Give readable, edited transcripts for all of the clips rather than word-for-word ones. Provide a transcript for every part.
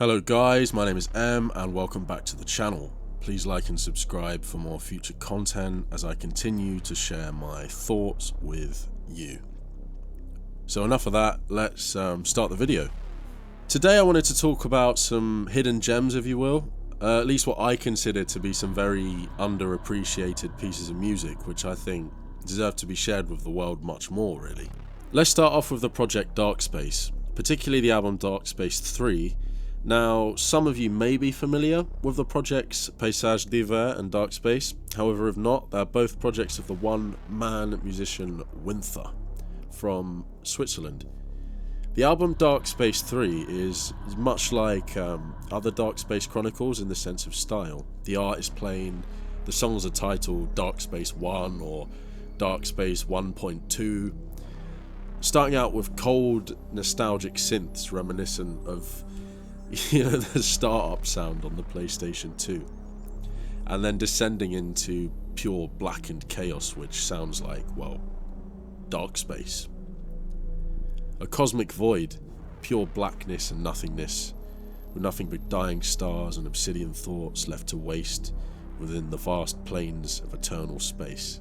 Hello guys, my name is M and welcome back to the channel. Please like and subscribe for more future content as I continue to share my thoughts with you. So enough of that, let's start the video. Today I wanted to talk about some hidden gems, if you will, at least what I consider to be some very underappreciated pieces of music which I think deserve to be shared with the world much more really. Let's start off with the project Darkspace, particularly the album Darkspace III. Now, some of you may be familiar with the projects Paysage D'Hiver and Darkspace. However, if not, they're both projects of the one-man musician Winther from Switzerland. The album Darkspace III is much like other Darkspace chronicles in the sense of style. The art is plain, the songs are titled Darkspace 1 or Darkspace 1.2, starting out with cold, nostalgic synths reminiscent of the startup sound on the PlayStation 2, and then descending into pure blackened chaos, which sounds like, well, dark space. A cosmic void, pure blackness and nothingness, with nothing but dying stars and obsidian thoughts left to waste within the vast plains of eternal space.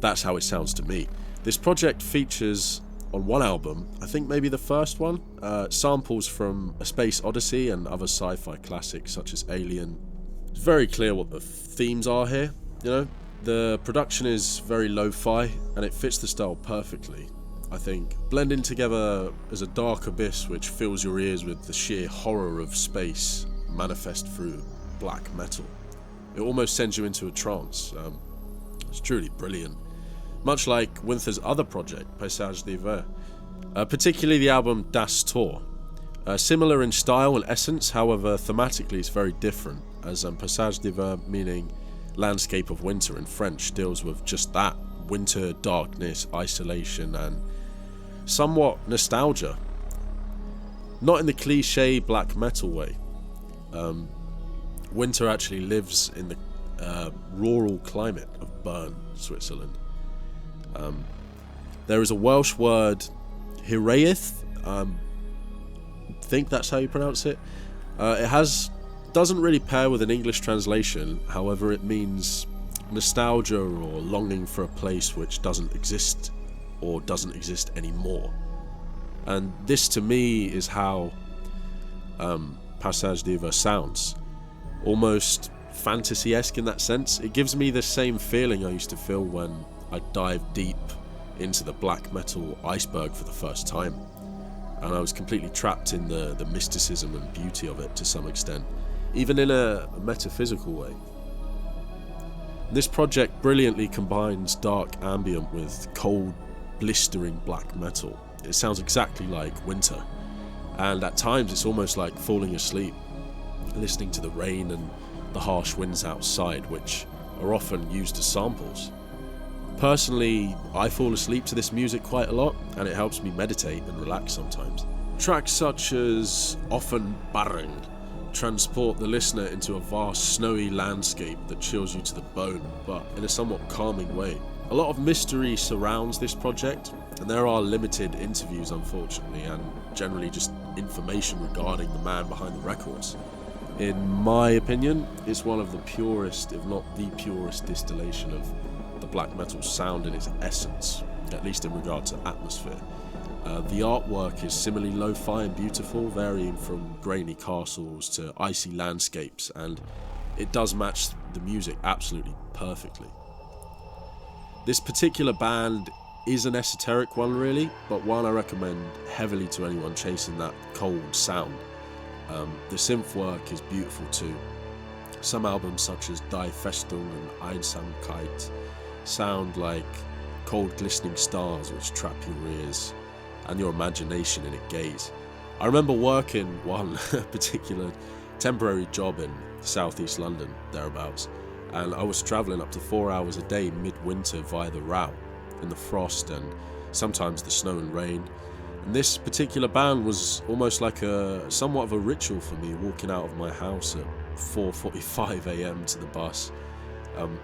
That's how it sounds to me. This project features on one album, I think maybe the first one, samples from A Space Odyssey and other sci-fi classics such as Alien. It's very clear what the themes are here, The production is very lo-fi and it fits the style perfectly, I think. Blending together as a dark abyss which fills your ears with the sheer horror of space manifest through black metal. It almost sends you into a trance. It's truly brilliant. Much like Winther's other project, Paysage D'Hiver, particularly the album Das Tor. Similar in style and essence, however thematically it's very different, as Paysage D'Hiver, meaning landscape of winter in French, deals with just that, winter, darkness, isolation and somewhat nostalgia. Not in the cliche black metal way. Winter actually lives in the rural climate of Bern, Switzerland. There is a Welsh word, Hiraeth, think that's how you pronounce it. It doesn't really pair with an English translation, however it means nostalgia or longing for a place which doesn't exist or doesn't exist anymore. And this to me is how Paysage D'Hiver sounds, almost fantasy-esque in that sense. It gives me the same feeling I used to feel when I dive deep into the black metal iceberg for the first time, and I was completely trapped in the mysticism and beauty of it to some extent, even in a metaphysical way. This project brilliantly combines dark ambient with cold, blistering black metal. It sounds exactly like winter, and at times it's almost like falling asleep, listening to the rain and the harsh winds outside, which are often used as samples. Personally, I fall asleep to this music quite a lot, and it helps me meditate and relax sometimes. Tracks such as Often Barring transport the listener into a vast snowy landscape that chills you to the bone, but in a somewhat calming way. A lot of mystery surrounds this project, and there are limited interviews unfortunately, and generally just information regarding the man behind the records. In my opinion, it's one of the purest, if not the purest distillation of the black metal sound in its essence, at least in regard to atmosphere. The artwork is similarly lo-fi and beautiful, varying from grainy castles to icy landscapes, and it does match the music absolutely perfectly. This particular band is an esoteric one really, but one I recommend heavily to anyone chasing that cold sound. The synth work is beautiful too. Some albums such as Die Festung and Einsamkeit sound like cold glistening stars which trap your ears and your imagination in a gaze. I remember working one particular temporary job in southeast London, thereabouts, and I was travelling up to 4 hours a day midwinter via the Row, in the frost and sometimes the snow and rain. And this particular band was almost like somewhat of a ritual for me, walking out of my house at 4:45 a.m. to the bus.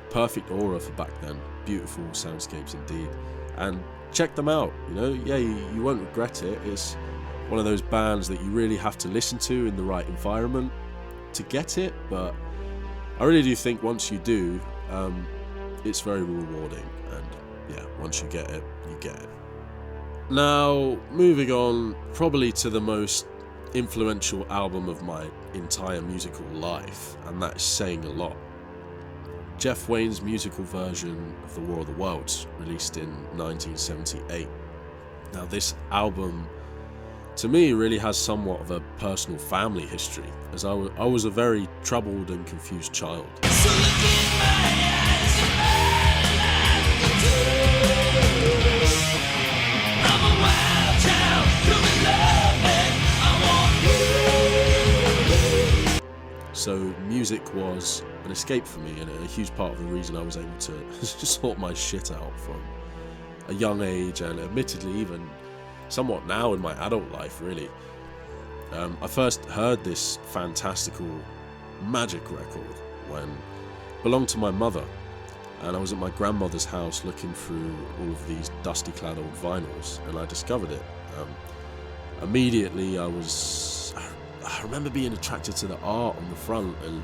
Perfect aura for back then, beautiful soundscapes indeed, and check them out, you won't regret it. It's one of those bands that you really have to listen to in the right environment to get it, but I really do think once you do, it's very rewarding, and yeah, once you get it, you get it. Now, moving on, probably to the most influential album of my entire musical life, and that is saying a lot. Jeff Wayne's musical version of The War of the Worlds, released in 1978. Now, this album, to me, really has somewhat of a personal family history, as I was a very troubled and confused child. So look in my eyes, I'm a wild child, come and love me, I want you. So music was an escape for me, and a huge part of the reason I was able to sort my shit out from a young age, and admittedly even somewhat now in my adult life, really. I first heard this fantastical magic record when it belonged to my mother, and I was at my grandmother's house looking through all of these dusty clad old vinyls, and I discovered it. Immediately I remember being attracted to the art on the front, and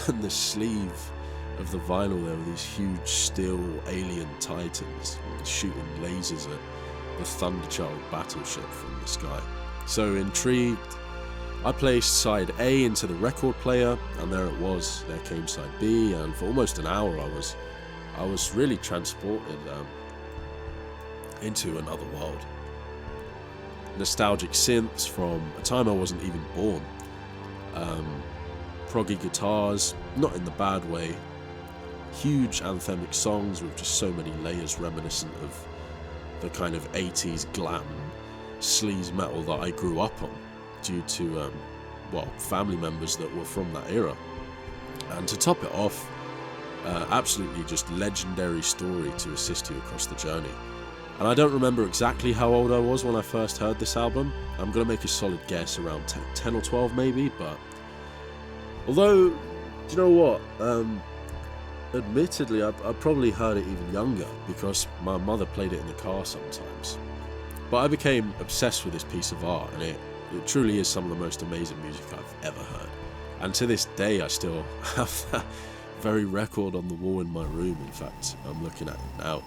and the sleeve of the vinyl. There were these huge steel alien titans shooting lasers at the Thunderchild battleship from the sky. So intrigued, I placed side A into the record player, and there it was. There came side B, and for almost an hour I was really transported into another world. Nostalgic synths from a time I wasn't even born. Proggy guitars, not in the bad way. Huge anthemic songs with just so many layers reminiscent of the kind of 80s glam sleaze metal that I grew up on due to, family members that were from that era. And to top it off, absolutely just legendary story to assist you across the journey. And I don't remember exactly how old I was when I first heard this album. I'm going to make a solid guess around 10 or 12 maybe, but although, do you know what? Admittedly, I probably heard it even younger because my mother played it in the car sometimes. But I became obsessed with this piece of art, and it truly is some of the most amazing music I've ever heard. And to this day, I still have that very record on the wall in my room. In fact, I'm looking at it now.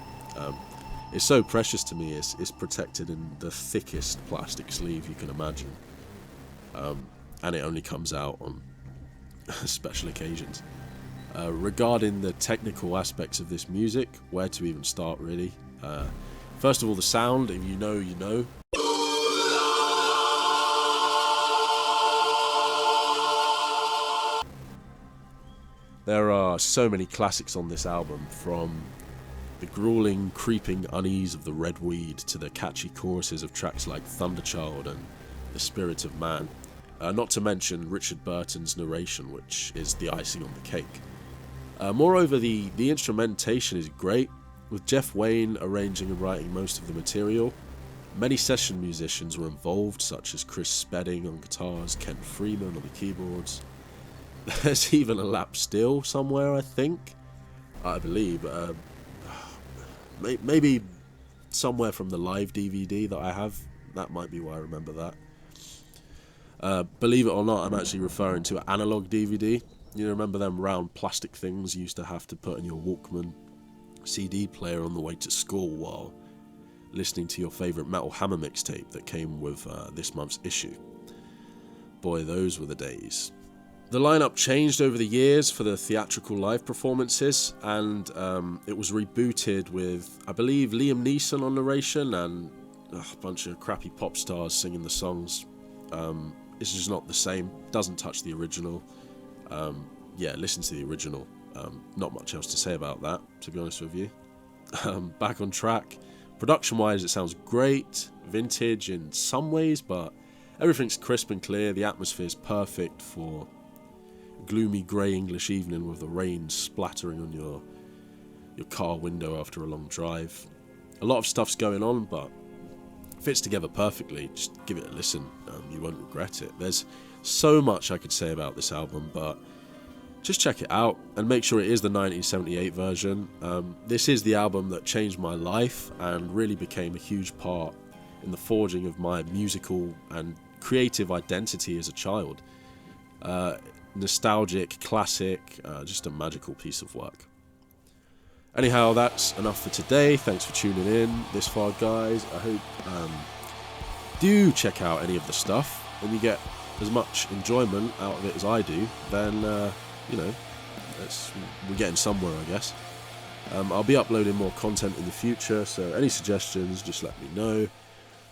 It's so precious to me. It's protected in the thickest plastic sleeve you can imagine. And it only comes out on special occasions. Regarding the technical aspects of this music, where to even start, really? First of all, the sound, if you know, you know. There are so many classics on this album, from the grueling, creeping unease of the red weed to the catchy choruses of tracks like Thunderchild and The Spirit of Man. Not to mention Richard Burton's narration, which is the icing on the cake. Moreover, the instrumentation is great, with Jeff Wayne arranging and writing most of the material. Many session musicians were involved, such as Chris Spedding on guitars, Ken Freeman on the keyboards. There's even a lap steel somewhere, I believe. Maybe somewhere from the live DVD that I have. That might be why I remember that. Believe it or not, I'm actually referring to an analog DVD. You remember them round plastic things you used to have to put in your Walkman CD player on the way to school while listening to your favourite Metal Hammer mixtape that came with this month's issue. Boy, those were the days. The lineup changed over the years for the theatrical live performances, and it was rebooted with, I believe, Liam Neeson on narration and a bunch of crappy pop stars singing the songs. It's just not the same, doesn't touch the original. Listen to the original. Not much else to say about that, to be honest with you. Back on track. Production-wise, it sounds great, vintage in some ways, but everything's crisp and clear. The atmosphere's perfect for a gloomy grey English evening with the rain splattering on your car window after a long drive. A lot of stuff's going on, but fits together perfectly. Just give it a listen. You won't regret it. There's so much I could say about this album, but just check it out and make sure it is the 1978 version. This is the album that changed my life and really became a huge part in the forging of my musical and creative identity as a child. Nostalgic, classic, just a magical piece of work. Anyhow, that's enough for today. Thanks for tuning in this far, guys. I hope do check out any of the stuff and you get as much enjoyment out of it as I do. Then, you know, we're getting somewhere, I guess. I'll be uploading more content in the future, so any suggestions, just let me know.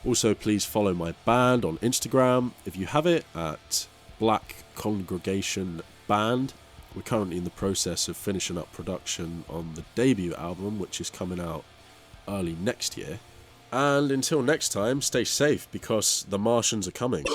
Also, please follow my band on Instagram, if you have it, at Black Congregation Band. We're currently in the process of finishing up production on the debut album, which is coming out early next year. And until next time, stay safe, because the Martians are coming.